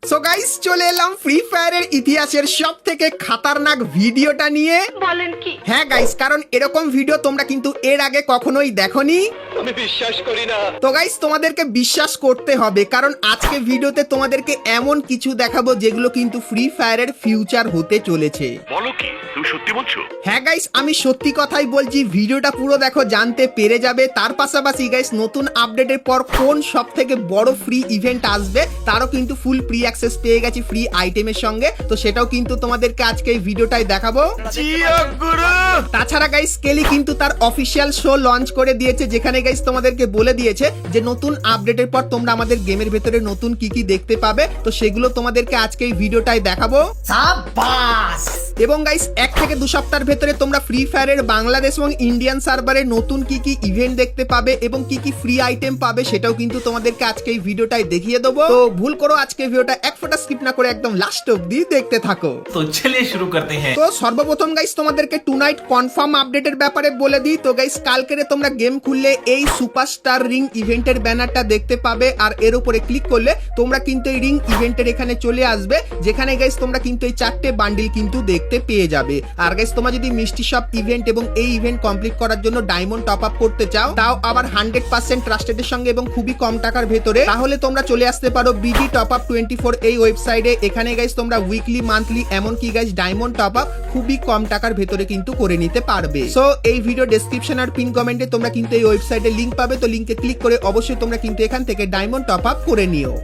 So guys চলে এলাম free ফায়ারের ইতিহাসের সব থেকে খাতারনাক ভিডিওটা নিয়ে। বলেন কি? হ্যাঁ গাইস, কারণ এরকম ভিডিও তোমরা কিন্তু এর আগে কখনোই দেখোনি। আমি বিশ্বাস করি না। তো গাইস তোমাদেরকে বিশ্বাস করতে হবে, কারণ আজকে ভিডিওতে তোমাদেরকে এমন কিছু দেখাবো যেগুলো কিন্তু ফ্রি ফায়ারের ফিউচার হতে চলেছে। বলো কি, তুমি সত্যি বলছো? হ্যাঁ গাইস, আমি সত্যি কথাই বলছি, ভিডিওটা পুরো দেখো, জানতে পেরে যাবে। তার পাশাপাশি গাইস নতুন আপডেটের পর কোন সব থেকে বড় ফ্রি ইভেন্ট আসবে তারও কিন্তু ফুল প্রি অ্যাক্সেস পেয়ে গেছি ফ্রি আইটেমের সঙ্গে। তো সেটাও কিন্তু তোমাদেরকে আজকে এই ভিডিওটাই দেখাবো। তাছাড়া গাইস কেলি কিন্তু তার অফিসিয়াল শো লঞ্চ করে দিয়েছে, যেখানে গাইস তোমাদেরকে বলে দিয়েছে যে নতুন আপডেটের পর তোমরা আমাদের গেমের ভেতরে নতুন কি কি দেখতে পাবে। তো সেগুলো তোমাদেরকে আজকে এই ভিডিওটাই দেখাবো। এবং গাইস 1 থেকে 2 সপ্তাহের ভেতরে তোমরা ফ্রি ফায়ারের বাংলাদেশ এবং ইন্ডিয়ান সার্ভারে নতুন কি কি ইভেন্ট দেখতে পাবে এবং কি কি ফ্রি আইটেম পাবে সেটাও কিন্তু তোমাদেরকে আজকে এই ভিডিওটাই দেখিয়ে দেবো। তো ভুল করো আজকে ভিডিওটা এক ফোঁটা স্কিপ না করে একদম লাস্ট অবধি দেখতে থাকো। তো চলিए শুরু করতে हैं। তো সর্বপ্রথম গাইস তোমাদেরকে টুনাইট কনফার্ম আপডেটের ব্যাপারে বলে দিই। তো গাইস কালকেরে তোমরা গেম খুললে এই সুপারস্টার রিং ইভেন্টের ব্যানারটা দেখতে পাবে, আর এর উপরে ক্লিক করলে তোমরা কিন্তু এই রিং ইভেন্টের এখানে চলে আসবে, যেখানে গাইস তোমরা কিন্তু এই 4টে বান্ডিল কিন্তু দেখতে পেয়ে যাবে। আর গাইস তোমরা যদি মিষ্টি শপ ইভেন্ট এবং এই ইভেন্ট কমপ্লিট করার জন্য ডায়মন্ড টপ আপ করতে চাও, তাও আবার 100% ট্রাস্টেডের সঙ্গে এবং খুবই কম টাকার ভেতরে, তাহলে তোমরা চলে আসতে পারো বিডি টপ আপ 24 এই ওয়েবসাইটে। এখানে গাইস তোমরা উইকলি, মান্থলি, এমনকি গাইস ডায়মন্ড টপ আপ খুবই কম টাকার ভেতরে কিন্তু করে নিতে পারবে। সো এই ভিডিও ডেসক্রিপশন আর পিন কমেন্টে তোমরা কিন্তু এই ওয়েবসাইটে লিংক পাবে। তো লিংকে ক্লিক করে অবশ্যই তোমরা কিন্তু এখান থেকে ডায়মন্ড টপ আপ করে নিও।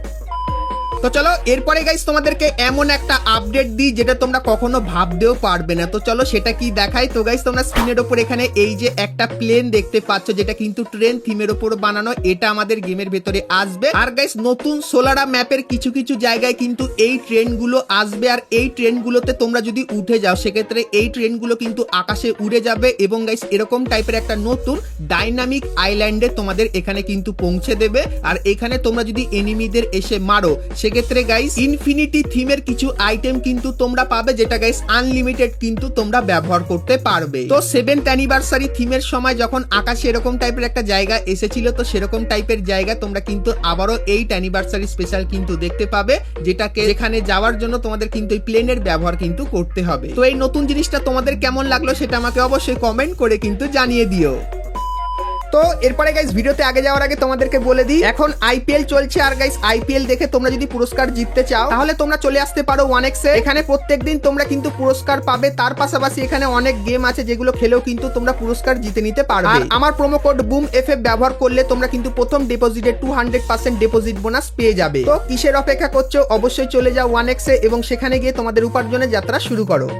তো চলো এরপরে গাইস তোমাদেরকে এমন একটা আপডেট দিই যেটা তোমরা কখনো ভাবতেও পারবে না। তো চলো সেটা কি দেখাই। তো গাইস তোমরা স্ক্রিনের উপর এখানে এই যে একটা প্লেন দেখতে পাচ্ছ, যেটা কিন্তু ট্রেন থিমের উপর বানানো, এটা আমাদের গেমের ভেতরে আসবে। আর গাইস নতুন সোলারা ম্যাপের কিছু কিছু জায়গায় কিন্তু এই ট্রেনগুলো আসবে, আর এই ট্রেনগুলোতে তোমরা যদি উঠে যাও সেক্ষেত্রে এই ট্রেনগুলো কিন্তু আকাশে উড়ে যাবে এবং গাইস এরকম টাইপের একটা নতুন ডাইনামিক আইল্যান্ডে তোমাদের এখানে কিন্তু পৌঁছে দেবে। আর এখানে তোমরা যদি এনিমিদের এসে মারো সেক্ষেত্রে গাইস ইনফিনিটি থিমের কিছু আইটেম কিন্তু তোমরা পাবে, যেটা গাইস আনলিমিটেড কিন্তু তোমরা ব্যবহার করতে পারবে। তো 7th অ্যানিভার্সারি থিমের সময় যখন আকাশে এরকম টাইপের একটা জায়গা এসেছিল, তো সেরকম টাইপের জায়গা তোমরা কিন্তু আবারও 8th অ্যানিভার্সারি স্পেশাল কিন্তু দেখতে পাবে, যেটাকে যেখানে যাওয়ার জন্য তোমাদের কিন্তু এই প্লেনের ব্যবহার কিন্তু করতে হবে। তো এই নতুন জিনিসটা তোমাদের কেমন লাগলো সেটা আমাকে অবশ্যই কমেন্ট করে কিন্তু জানিয়ে দিও। তো এরপরে গাইস ভিডিওতে আগে যাওয়ার আগে তোমাদেরকে বলে দিই, এখন আইপিএল চলছে, আর গাইস আইপিএল দেখে তোমরা যদি পুরস্কার জিততে চাও তাহলে তোমরা চলে আসতে পারো 1x এ। এখানে প্রত্যেকদিন তোমরা কিন্তু পুরস্কার পাবে, তার পাশাপাশি এখানে অনেক গেম আছে যেগুলো খেলেও কিন্তু তোমরা পুরস্কার জিতে নিতে পারবে। আর আমার প্রোমো কোড বুম এফএফ ব্যবহার করলে তোমরা কিন্তু প্রথম ডিপোজিটে 200% ডিপোজিট বোনাস পেয়ে যাবে। তো কিসের অপেক্ষা করছো, অবশ্যই চলে যাও 1x এ এবং সেখানে গিয়ে তোমাদের উপার্জনের যাত্রা শুরু করো।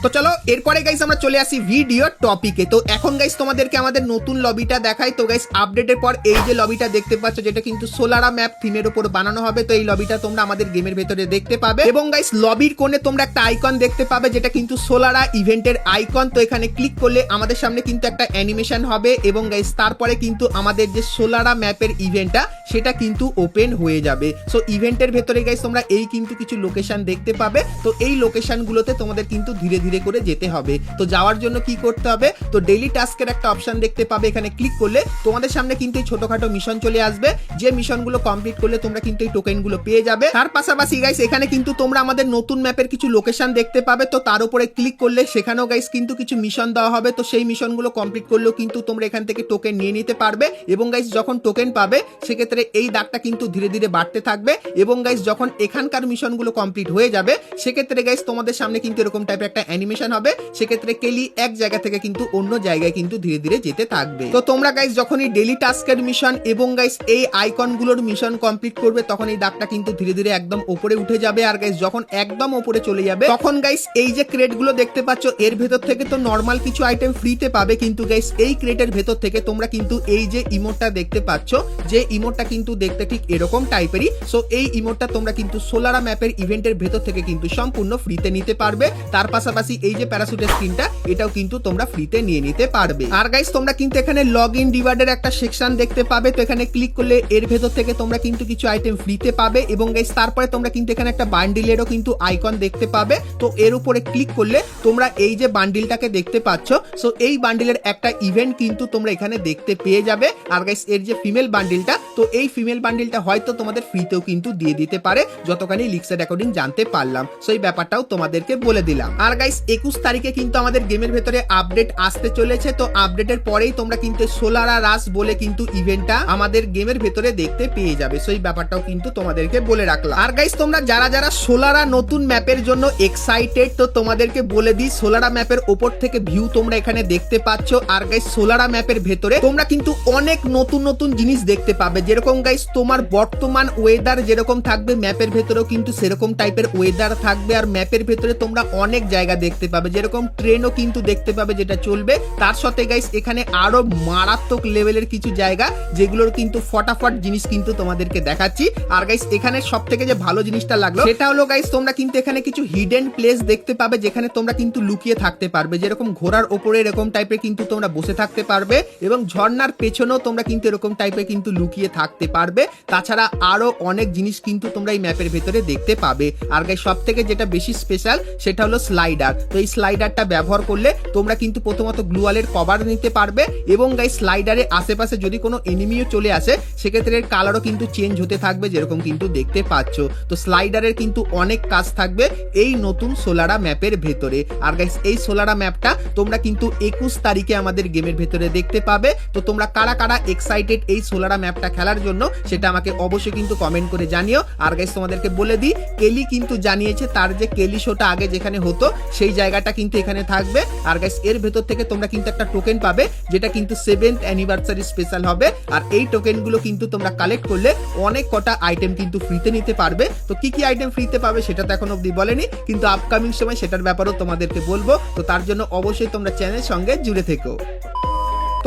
তো চলো এরপরে গাইস আমরা চলে আসি ভিডিও টপিকে। তো এখন গাইস তোমাদেরকে আমাদের নতুন লবিটা দেখাই। তো গাইস আপডেটের পর এই যে লবিটা দেখতে পাচ্ছ, যেটা কিন্তু সোলারা ম্যাপ থিমের উপর বানানো হবে। তো এই লবিটা তোমরা আমাদের গেমের ভেতরে দেখতে পাবে এবং গাইস লবির কোণে তোমরা একটা আইকন দেখতে পাবে, যেটা কিন্তু সোলারা ইভেন্টের আইকন। তো এখানে ক্লিক করলে আমাদের সামনে কিন্তু একটা অ্যানিমেশন হবে এবং গাইস তারপরে কিন্তু আমাদের যে সোলারা ম্যাপের ইভেন্টটা সেটা কিন্তু ওপেন হয়ে যাবে। সো ইভেন্টের ভেতরে গাইস তোমরা এই কিন্তু কিছু লোকেশন দেখতে পাবে। তো এই লোকেশনগুলোতে তোমাদের কিন্তু ধীরে ধীরে করে যেতে হবে। তো যাওয়ার জন্য কি করতে হবে, তো ডেইলি টাস্কের একটা অপশন দেখতে পাবে, এখানে ক্লিক করলে তোমাদের সামনে কিন্তু এই ছোটখাটো মিশন চলে আসবে, যে মিশনগুলো কমপ্লিট করলে তোমরা কিন্তু এই টোকেনগুলো পেয়ে যাবে। তার পাশাপাশি গাইস এখানে কিন্তু তোমরা আমাদের নতুন ম্যাপের কিছু লোকেশন দেখতে পাবে। তো তার উপরে ক্লিক করলে সেখানেও গাইস কিন্তু কিছু মিশন দেওয়া হবে। তো সেই মিশনগুলো কমপ্লিট করলেও কিন্তু তোমরা এখান থেকে টোকেন নিয়ে নিতে পারবে এবং গাইস যখন টোকেন পাবে সেক্ষেত্রে এই দাগটা কিন্তু ধীরে ধীরে বাড়তে থাকবে এবং গাইস যখন এখানকার মিশনগুলো কমপ্লিট হয়ে যাবে সেক্ষেত্রে গাইস তোমাদের সামনে কিন্তু এরকম টাইপের একটা অ্যানিমেশন হবে। সেক্ষেত্রে কেলি এক জায়গা থেকে কিন্তু অন্য জায়গায় কিন্তু ধীরে ধীরে যেতে থাকবে। তো তোমরা গাইস যখনই ডেইলি টাস্কের মিশন এবং গাইস এই আইকনগুলোর মিশন কমপ্লিট করবে তখন এই দাগটা কিন্তু ধীরে ধীরে একদম উপরে উঠে যাবে। আর গাইস যখন একদম উপরে চলে যাবে তখন গাইস এই যে ক্রেটগুলো দেখতে পাচ্ছ এর ভেতর থেকে তো নরমাল কিছু আইটেম ফ্রিতে পাবে, কিন্তু গাইস এই ক্রেটের ভেতর থেকে তোমরা কিন্তু এই যে ইমোটটা দেখতে পাচ্ছ, যে ইমোটটা কিন্তু দেখতে ঠিক এরকম টাইপেরই। সো এই ইমোটটা তোমরা কিন্তু সোলারা ম্যাপের ইভেন্টের ভেতর থেকে কিন্তু সম্পূর্ণ ফ্রিতে নিতে পারবে। তার পাশাপাশি পাশাপাশি এই যে প্যারাশুটের স্কিনটা এটাও কিন্তু তোমরা ফ্রিতে নিয়ে নিতে পারবে। আর গাইস তোমরা কিন্তু এখানে লগ ইন রিওয়ার্ডের একটা সেকশন দেখতে পাবে, তো এখানে ক্লিক করলে এর ভেতর থেকে তোমরা কিন্তু কিছু আইটেম ফ্রিতে পাবে এবং গাইস তারপরে তোমরা কিন্তু এখানে একটা বান্ডিলেরও কিন্তু আইকন দেখতে পাবে। তো এর উপরে ক্লিক করলে তোমরা এই যে বান্ডিলটাকে দেখতে পাচ্ছ, সো এই বান্ডিলের একটা ইভেন্ট কিন্তু তোমরা এখানে দেখতে পেয়ে যাবে। আর গাইস এর যে ফিমেল বান্ডিলটা, তো এই ফিমেল বান্ডিলটা হয়তো তোমাদের ফ্রিতেও কিন্তু দিয়ে দিতে পারে, যতখানি লিক্সের অ্যাকর্ডিং জানতে পারলাম। সো এই ব্যাপারটাও তোমাদেরকে বলে দিলাম। আর গাইস 21 তারিখে কিন্তু আমাদের গেমের ভেতরে আপডেট আসতে চলেছে, তো আপডেটের পরেই তোমরা কিন্তু সোলারা রাস বলে কিন্তু ইভেন্টটা আমাদের গেমের ভেতরে দেখতে পেয়ে যাবে। সো এই ব্যাপারটাও কিন্তু তোমাদেরকে বলে রাখলাম। আর গাইস তোমরা যারা যারা সোলারা নতুন ম্যাপের জন্য এক্সাইটেড, তো তোমাদেরকে বলে দিই সোলারা ম্যাপের উপর থেকে ভিউ তোমরা এখানে দেখতে পাচ্ছ। আর গাইস সোলারা ম্যাপের ভেতরে তোমরা কিন্তু অনেক নতুন নতুন জিনিস দেখতে পাবে, যেরকম গাইস তোমার বর্তমান ওয়েদার যেরকম থাকবে ম্যাপের ভেতরেও কিন্তু সেরকম টাইপের ওয়েদার থাকবে। আর ম্যাপের ভেতরে তোমরা অনেক জায়গা দেখতে পাবে, যেরকম ট্রেনও কিন্তু দেখতে পাবে যেটা চলবে। তার সাথে গাইস এখানে আরো মারাত্মক লেভেলের কিছু জায়গা যেগুলোর কিন্তু ফটাফট জিনিস কিন্তু তোমাদেরকে দেখাচ্ছি। আর গাইস এখানে সব থেকে যে ভালো জিনিসটা লাগলো সেটা হলো গাইস তোমরা কিন্তু এখানে কিছু হিডেন প্লেস দেখতে পাবে, যেখানে তোমরা কিন্তু লুকিয়ে থাকতে পারবে, যেরকম ঘোড়ার ওপরে এরকম টাইপের কিন্তু তোমরা বসে থাকতে পারবে এবং ঝর্ণার পেছনেও তোমরা কিন্তু এরকম টাইপের কিন্তু লুকিয়ে থাকতে পারবে। তাছাড়া আরো অনেক জিনিস কিন্তু তোমরা এই ম্যাপের ভেতরে দেখতে পাবে। আর গাইস সব থেকে যেটা বেশি স্পেশাল সেটা হলো স্লাইডার। তো এই স্লাইডারটা ব্যবহার করলে তোমরা কিন্তু প্রথমত গ্লুয়ালের কভার নিতে পারবে এবং গাইস স্লাইডারের আশেপাশে যদি কোনো এনিমিও চলে আসে সেক্ষেত্রে এর কালারও কিন্তু চেঞ্জ হতে থাকবে, যেরকম কিন্তু দেখতে পাচ্ছ। তো স্লাইডারের কিন্তু অনেক কাজ থাকবে এই নতুন সোলারা ম্যাপের ভেতরে। আর গাইস এই সোলারা ম্যাপটা তোমরা কিন্তু 21 তারিখে আমাদের গেমের ভেতরে দেখতে পাবে। তো তোমরা কারা কারা এক্সাইটেড এই সোলারা ম্যাপটা খেলার জন্য সেটা আমাকে অবশ্যই কিন্তু কমেন্ট করে জানিও। আর গাইস তোমাদেরকে বলে দিই কেলি কিন্তু জানিয়েছে তার যে কেলি শোটা আগে যেখানে হতো সেই জায়গাটা কিন্তু এখানে থাকবে। আর গাইস এর ভেতর থেকে তোমরা কিন্তু একটা টোকেন পাবে যেটা কিন্তু 7th অ্যানিভার্সারি স্পেশাল হবে। আর এই টোকেনগুলো কিন্তু তোমরা কালেক্ট করলে অনেক কটা আইটেম কিন্তু ফ্রিতে নিতে পারবে। তো কি কি আইটেম ফ্রিতে পাবে সেটা তো এখন অবধি বলেনি, কিন্তু আপকামিং সময় সেটার ব্যাপারেও তোমাদেরকে বলবো। তো তার জন্য অবশ্যই তোমরা চ্যানেলের সঙ্গে জুড়ে থেকো।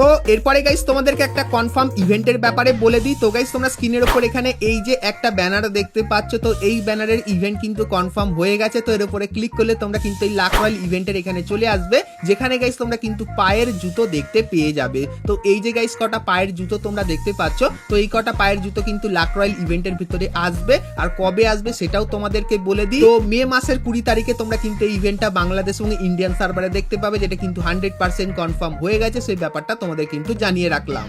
তো এরপরে গাইস তোমাদেরকে একটা কনফার্ম ইভেন্টের ব্যাপারে বলে দিই। তো গাইস তোমরা স্ক্রিনের উপর এখানে এই যে একটা ব্যানার দেখতে পাচ্ছ, তো এই ব্যানারের ইভেন্ট কিন্তু কনফার্ম হয়ে গেছে। তো এর উপরে ক্লিক করলে তোমরা কিন্তু এই লাক রয়্যাল ইভেন্টের এখানে চলে আসবে, যেখানে গাইস তোমরা কিন্তু পায়ের জুতো দেখতে পেয়ে যাবে। তো এই যে গাইস কটা পায়ের জুতো তোমরা দেখতে পাচ্ছ, তো এই কটা পায়ের জুতো কিন্তু লাক রয়্যাল ইভেন্টের ভিতরে আসবে। আর কবে আসবে সেটাও তোমাদেরকে বলে দিই। তো মে মাসের 20 তারিখে তোমরা কিন্তু এই ইভেন্টটা বাংলাদেশ এবং ইন্ডিয়ান সার্ভারে দেখতে পাবে, যেটা কিন্তু 100% কনফার্ম হয়ে গেছে। সেই ব্যাপারটা তোমাদের কিন্তু জানিয়ে রাখলাম।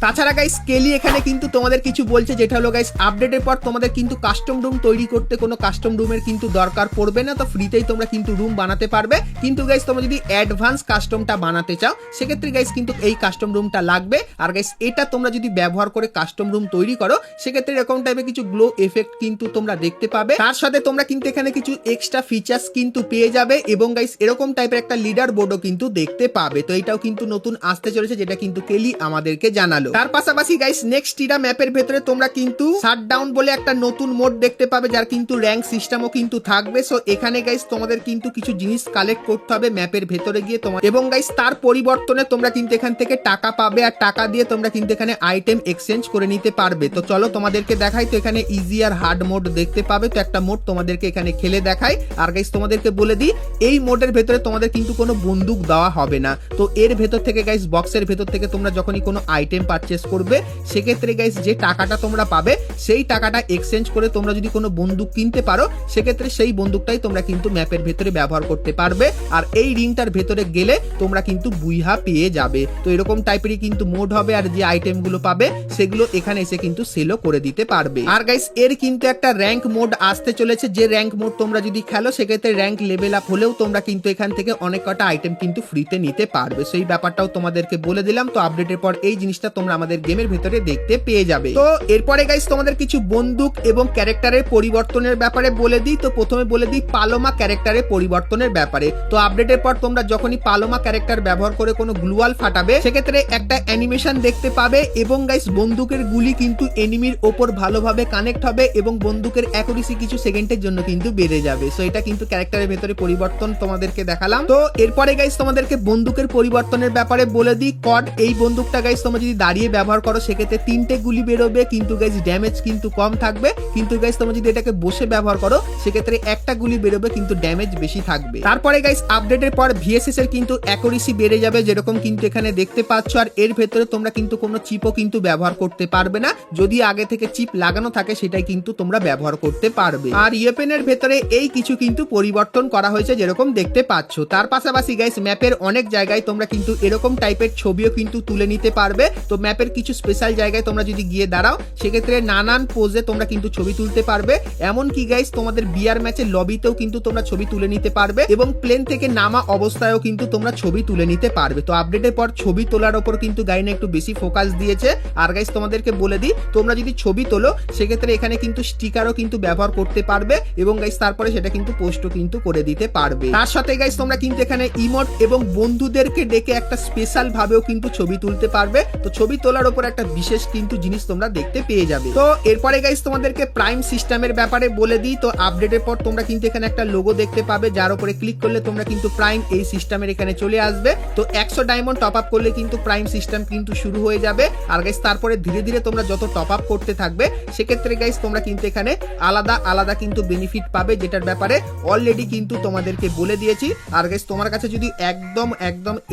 তাছাড়া গাইস কেলি এখানে কিন্তু তোমাদের কিছু বলছে, যেটা হলো গাইস আপডেটের পর তোমাদের কিন্তু কাস্টম রুম তৈরি করতে কোনো কাস্টম রুমের কিন্তু দরকার পড়বে না, তো ফ্রিতেই তোমরা কিন্তু রুম বানাতে পারবে। কিন্তু গাইস তোমরা যদি অ্যাডভান্স কাস্টমটা বানাতে চাও সেক্ষেত্রে গাইস কিন্তু এই কাস্টম রুমটা লাগবে। আর গাইস এটা তোমরা যদি ব্যবহার করে কাস্টম রুম তৈরি করো সেক্ষেত্রে এরকম টাইপের কিছু গ্লো এফেক্ট কিন্তু তোমরা দেখতে পাবে। তার সাথে তোমরা কিন্তু এখানে কিছু এক্সট্রা ফিচার্স কিন্তু পেয়ে যাবে এবং গাইস এরকম টাইপের একটা লিডার বোর্ডও কিন্তু দেখতে পাবে। তো এটাও কিন্তু নতুন আসতে চলেছে, যেটা কিন্তু কেলি আমাদেরকে জানালো। তার পাশাপাশি গাইস নেক্সট টিরা ম্যাপের ভেতরে তোমরা কিন্তু শাটডাউন বলে একটা নতুন মোড দেখতে পাবে, যার কিন্তু র্যাঙ্ক সিস্টেমও কিন্তু থাকবে। সো এখানে গাইস তোমাদের কিন্তু কিছু জিনিস কালেক্ট করতে হবে ম্যাপের ভেতরে গিয়ে তোমার, এবং গাইস তার পরিবর্তনে তোমরা কিন্তু এখান থেকে টাকা পাবে, আর টাকা দিয়ে তোমরা কিন্তু এখানে আইটেম এক্সচেঞ্জ করে নিতে পারবে। তো চলো তোমাদেরকে দেখাই। তো এখানে ইজি আর হার্ড মোড দেখতে পাবে, তো একটা মোড তোমাদেরকে এখানে খেলে দেখাই। আর গাইস তোমাদেরকে বলে দিই এই মোডের ভেতরে তোমাদের কিন্তু কোনো বন্দুক দেওয়া হবে না। তো এর ভেতর থেকে গাইস বক্সের ভেতর থেকে তোমরা যখনই কোনো আইটেম পারচেস করবে সেক্ষেত্রে গাইস যে টাকাটা তোমরা পাবে সেই টাকাটা এক্সচেঞ্জ করে তোমরা যদি কোনো বন্দুক কিনতে পারো সেক্ষেত্রে সেই বন্দুকটাই তোমরা কিন্তু ম্যাপের ভেতরে ব্যবহার করতে পারবে। আর এই রিংটার ভেতরে গেলে তোমরা কিন্তু বুইহা পেয়ে যাবে। তো এরকম টাইপেরই কিন্তু মোড হবে, আর যে আইটেমগুলো পাবে সেগুলো এখানে এসে কিন্তু সেলও করে দিতে পারবে। আর গাইস এর কিন্তু একটা র্যাঙ্ক মোড আসতে চলেছে, যে র্যাঙ্ক মোড তোমরা যদি খেলো সেক্ষেত্রে র্যাঙ্ক লেভেল আপ হলেও তোমরা কিন্তু এখান থেকে অনেক কটা আইটেম কিন্তু ফ্রিতে নিতে পারবে। সেই ব্যাপারটাও তোমাদেরকে বলে দিলাম। তো আপডেটের পর এই জিনিসটা তোমরা আমাদের গেমের ভেতরে দেখতে পেয়ে যাবে। তো এরপরে গাইস তোমাদের কিছু বন্দুক এবং ক্যারেক্টারের পরিবর্তনের ব্যাপারে বলে দিই। তো প্রথমে বলে দিই পালোমা ক্যারেক্টারের পরিবর্তনের ব্যাপারে। তো আপডেটের পর তোমরা যখনই পালোমা ক্যারেক্টার ব্যবহার করে কোনো গ্লুয়াল ফাটাবে সেক্ষেত্রে একটা অ্যানিমেশন দেখতে পাবে, এবং গাইস বন্দুকের গুলি কিন্তু এনিমির ওপর ভালোভাবে কানেক্ট হবে এবং বন্দুকের অ্যাকুরেসি কিছু সেকেন্ডের জন্য কিন্তু বেড়ে যাবে। সো এটা কিন্তু ক্যারেক্টারের ভেতরে পরিবর্তন তোমাদেরকে দেখালাম। তো এরপরে গাইস তোমাদেরকে বন্দুকের পরিবর্তনের ব্যাপারে বলে দিই কড। এই বন্দুকটা গাইস তোমরা যদি দাঁড়িয়ে ব্যবহার করো সেক্ষেত্রে 3টে গুলি বেরোবে, কিন্তু গাইস ড্যামেজ কিন্তু কম থাকবে। কিন্তু গাইস তোমরা যদি এটাকে বসে ব্যবহার করো সেক্ষেত্রে একটা গুলি বেরোবে কিন্তু ড্যামেজ বেশি থাকবে। তারপরে গাইস আপডেটের পর ভিএসএস এর কিন্তু অ্যাকুরেসি বেড়ে যাবে, যেরকম কিন্তু এখানে দেখতে পাচ্ছ। আর এর ভেতরে তোমরা কিন্তু কোনো চিপও কিন্তু ব্যবহার করতে পারবে না, যদি আগে থেকে চিপ লাগানো থাকে সেটাই কিন্তু তোমরা ব্যবহার করতে পারবে। আর ইয়েপেনের ভেতরে এই কিছু কিন্তু পরিবর্তন করা হয়েছে যেরকম দেখতে পাচ্ছ। তার পাশাপাশি গাইস ম্যাপের অনেক জায়গায় তোমরা কিন্তু এরকম টাইপের ছবিও কিন্তু তুলে নিতে পারবে। তো ম্যাপের কিছু স্পেশাল জায়গায় তোমরা যদি গিয়ে দাঁড়াও সেক্ষেত্রে নানান পোজে তোমরা কিন্তু ছবি তুলতে পারবে। এমনকি গাইস তোমাদের বিয়ার ম্যাচের লবিতেও কিন্তু তোমরা ছবি তুলে নিতে পারবে এবং প্লেন থেকে নামা অবস্থায়ও কিন্তু তোমরা ছবি তুলে নিতে পারবে। তো আপডেটের পর ছবি তোলার উপর কিন্তু গাইনা একটু বেশি ফোকাস দিয়েছে। আর গাইস তোমাদেরকে বলে দিই, তোমরা যদি ছবি তোলো সেক্ষেত্রে এখানে কিন্তু স্টিকারও কিন্তু ব্যবহার করতে পারবে এবং গাইস তারপরে সেটা কিন্তু পোস্টও কিন্তু করে দিতে পারবে। তার সাথে গাইস তোমরা কিন্তু এখানে ইমোট এবং বন্ধুদেরকে ডেকে একটা স্পেশাল ভাবেও কিন্তু ছবি তুলতে পারবে। তো ছবি তোলার উপর একটা বিশেষ কিন্তু জিনিস তোমরা দেখতে পেয়ে যাবে। তো এরপরে গাইস তোমাদেরকে প্রাইম সিস্টেমের ব্যাপারে বলে দিই। তো আপডেটের পর তোমরা কিন্তু এখানে একটা লোগো দেখতে পাবে, যার উপরে ক্লিক করলে তোমরা কিন্তু প্রাইম এই সিস্টেমের এখানে চলে আসবে। তো 100 ডায়মন্ড টপ আপ করলে কিন্তু প্রাইম সিস্টেম কিন্তু শুরু হয়ে যাবে। আর গাইস তারপরে ধীরে ধীরে তোমরা যত টপ আপ করতে থাকবে সেক্ষেত্রে গাইস তোমরা কিন্তু এখানে আলাদা আলাদা কিন্তু বেনিফিট পাবে, যেটার ব্যাপারে অলরেডি কিন্তু তোমাদেরকে বলে দিয়েছি। আর গাইস তোমার কাছে যদি একদম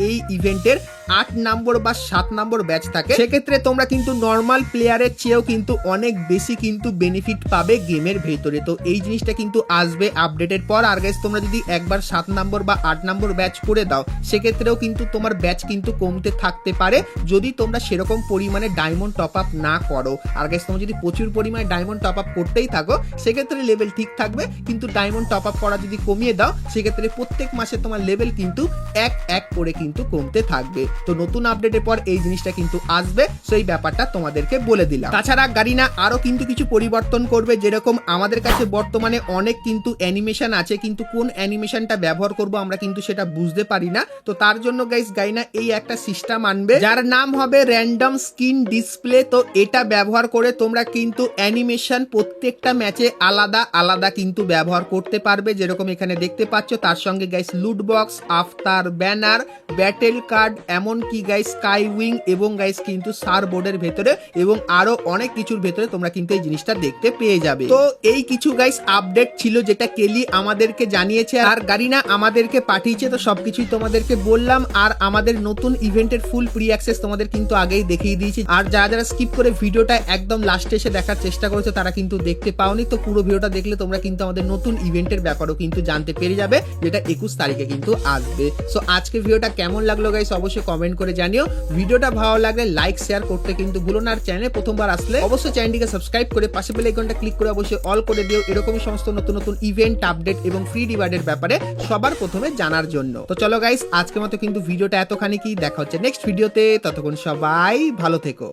এই ইভেন্টের 8 নম্বর বা 7 নম্বর ব্যাচ থাকে সেক্ষেত্রে তোমরা কিন্তু নর্মাল প্লেয়ারের চেয়েও কিন্তু অনেক বেশি কিন্তু বেনিফিট পাবে গেমের ভেতরে। তো এই জিনিসটা কিন্তু আসবে আপডেটের পর। আর গাইস তোমরা যদি একবার 7 নম্বর বা 8 নম্বর ব্যাচ করে দাও সেক্ষেত্রেও কিন্তু তোমার ব্যাচ কিন্তু কমতে থাকতে পারে যদি তোমরা সেরকম পরিমাণে ডায়মন্ড টপ আপ না করো। আর গাইস তোমরা যদি প্রচুর পরিমাণে ডায়মন্ড টপ আপ করতেই থাকো সেক্ষেত্রে লেভেল ঠিক থাকবে, কিন্তু ডায়মন্ড টপ আপ করা যদি কমিয়ে দাও সেক্ষেত্রে প্রত্যেক মাসে তোমার লেভেল কিন্তু এক করে কিন্তু কমতে থাকবে। তো নতুন আপডেটের পর এই জিনিসটা কিন্তু আসবে, সেই ব্যাপারটা তোমাদেরকে বলে দিলাম। তাছাড়া গারিনা আরো কিন্তু কিছু পরিবর্তন করবে, যেরকম আমাদের কাছে বর্তমানে অনেক কিন্তু অ্যানিমেশন আছে, কিন্তু কোন অ্যানিমেশনটা ব্যবহার করব আমরা কিন্তু সেটা বুঝতে পারি না। তো তার জন্য গাইস গাইনা এই একটা সিস্টেম আনবে যার নাম হবে র্যান্ডম স্কিন ডিসপ্লে। তো এটা ব্যবহার করে তোমরা কিন্তু অ্যানিমেশন প্রত্যেকটা ম্যাচে আলাদা আলাদা কিন্তু ব্যবহার করতে পারবে, যেরকম এখানে দেখতে পাচ্ছ। তার সঙ্গে গাইস লুট বক্স, আফতার, ব্যানার, ব্যাটেল কার্ড, এমনকি গাইস স্কাই উইং এবং গাইস কিন্তু সার বোর্ডের ভেতরে এবং আরো অনেক কিছুর ভেতরে তোমরা কিন্তু এই জিনিসটা দেখতে পেয়ে যাবে। তো এই কিছু গাইস আপডেট ছিল যেটা কেলি আমাদেরকে জানিয়েছে আর গারিনা আমাদেরকে পাঠিয়েছে। তো সবকিছুই তোমাদেরকে বললাম। আর আমাদের নতুন ইভেন্টের ফুল প্রি অ্যাক্সেস তোমাদের কিন্তু আগেই দেখিয়ে দিয়েছি। আর যারা স্কিপ করে ভিডিওটা একদম লাস্টে এসে দেখার চেষ্টা করেছো তারা কিন্তু দেখতে পাওনি। তো পুরো ভিডিওটা দেখলে তোমরা কিন্তু আমাদের নতুন ইভেন্টের ব্যাপারেও কিন্তু জানতে পেরে যাবে, যেটা 21 তারিখে কিন্তু আসবে। সো আজকে ভিডিওটা কেমন লাগলো গাইস অবশ্যই কমেন্ট করে জানিও। ভিডিওটা ভালো লাগলে লাইক শেয়ার করতে কিন্তু ভুলো না। আর চ্যানেলে প্রথমবার আসলে অবশ্যই চ্যানেলটিকে সাবস্ক্রাইব করে পাশে বেল আইকনটা ক্লিক করে অবশ্যই অল করে দিও, এরকমই সমস্ত নতুন নতুন ইভেন্ট আপডেট এবং ফ্রি রিওয়ার্ডের ব্যাপারে সবার প্রথমে জানার জন্য। তো চলো গাইস আজকের মতো কিন্তু ভিডিওটা এতখানি কি, দেখা হচ্ছে নেক্সট ভিডিওতে। ততক্ষণ সবাই ভালো থেকো।